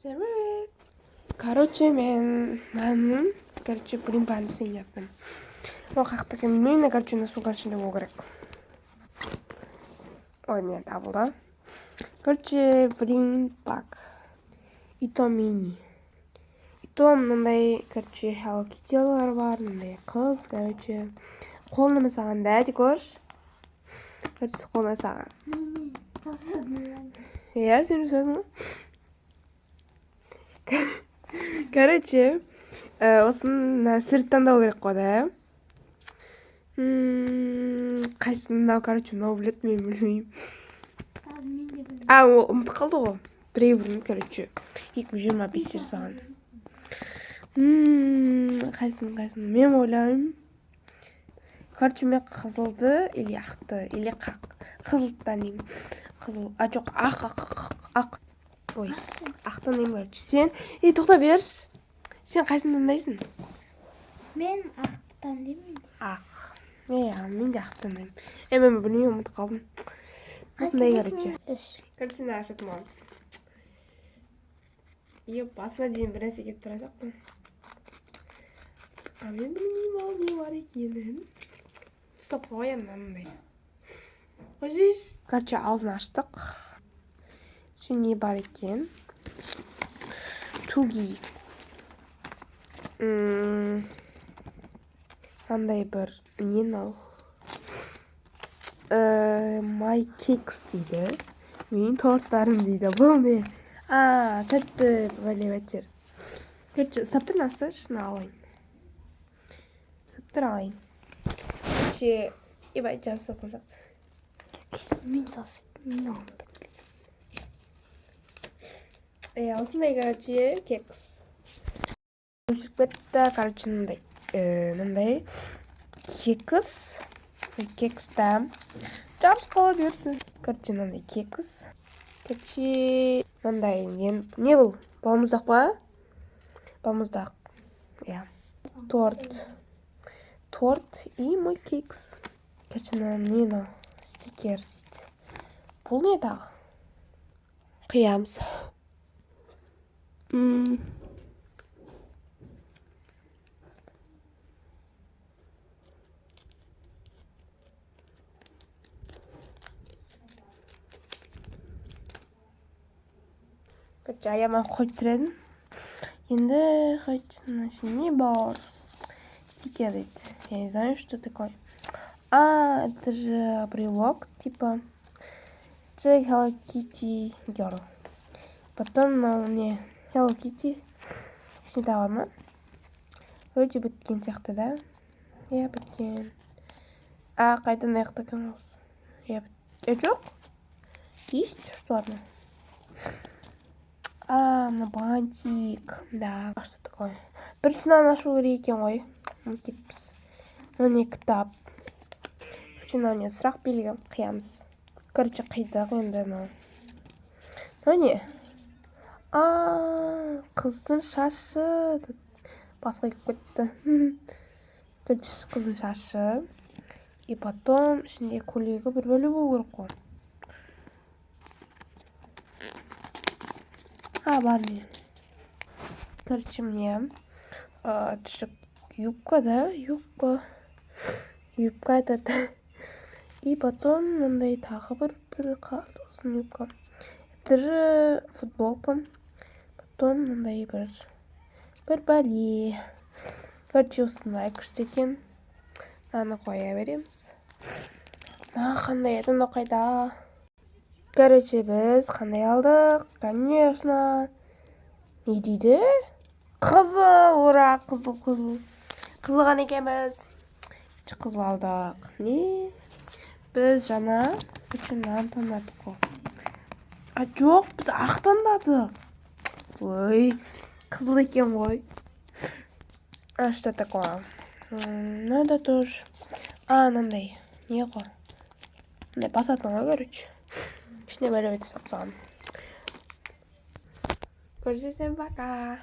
Всем привет! Короче, наным, блин, больницей нетом. Ну, как так, именно, на сугашный вогрек. Ой, нет, а была. Блин, пак. И то мини. И то, мындай, Hello Kitty'лар бар, мындай кыз, қолына саған дәді көрш. Қолына саған. Иә, сен жасадың ғой? Осыны сырт таңдау керек қой да. Қайсысын таңдау, мынау біледі, мен білмеймін. Ол ұмытып қалды ғой. Біреуін, 225 жер саған. Қайсын, мен ойлаймын. Мен қызылды, или ақты, или қызылдан деймін. Қызыл, жоқ, ақ. Ой, ақтан деймін, Сен, тоқта берш. Сен қайсын таңдайсың? Мен ақтан деймін. Ақ. Мен де ақтан деймін. Мен білмеймін, ұмытып қалдым. Қасындай, мына ашатын боламыз. Басына дейін бір нәрсе кетіп тұрасақ па? Мен білмеймін, ал не бар екенін. Тұсап қойын, мынандай. Қойшеш. Аузын аштық. Не бар екен? Туги. Мынандай бір нен ол. My cakes дейді. Мен торттарым дейді. Бұл не? Тәтті бәлебәттер. Саптыр насы? Шыны алайын. Саптыр алайын. Ебай, жабы сатын сақты. Мен сасын. Осындай, кекс. Өшіліп кетті, мындай. Кекс. Кекста. Жабыс қала берді. Мындай кекс. Мындай, не бұл? Балмұздақ ба? Балмұздақ. Торт и мой кекс. Не, стикер дейді. Бұл не дағы? Қиямыз. Аяма қойып тұр едім. Енді не бар? Стикер дейді. Я не знаю, что такое. Это же брелок, типа Hello Kitty Girl. Потом мне Hello Kitty. Ішінде бар ма? Вроде біткен сияқты, да? Біткен. Қайдан аяқта кім осы? Жоқ? Есть что-то? На бантик. Да, что такое? Біріншісін ашу керек екен ғой. Кетіппіз. Не кітап. Не сұрақ белгі қиямыз. Қидық енді. Не? Қыздың шашы. Басқа кетіп кетті. Қыздың шашы. И потом ішінде көйлегі бір бөлі болу керек қой. Бар не. Мне юбка, да? Юбка этот. И потом мындай тағы бір қалдысын юбка. Это же футболка. Потом мындай бір бәле. Осындай күшті екен. Аны қоя береміз. Қандай етін қайда? Біз қандай алдық? Конечно. Не дейді? Қызыл, ура, қызыл. Қызылған екенбіз. Қызыл алдық. Не? Біз жаңа нан таңдадық қой. Жоқ, біз ақ таңдадық. Ой, қызыл екен ғой. Что такое? Надо тоже. Мындай. Не ғой? Мындай басатын ғой, ішіне бәлі өте сапсаған. Көрсесем, пока.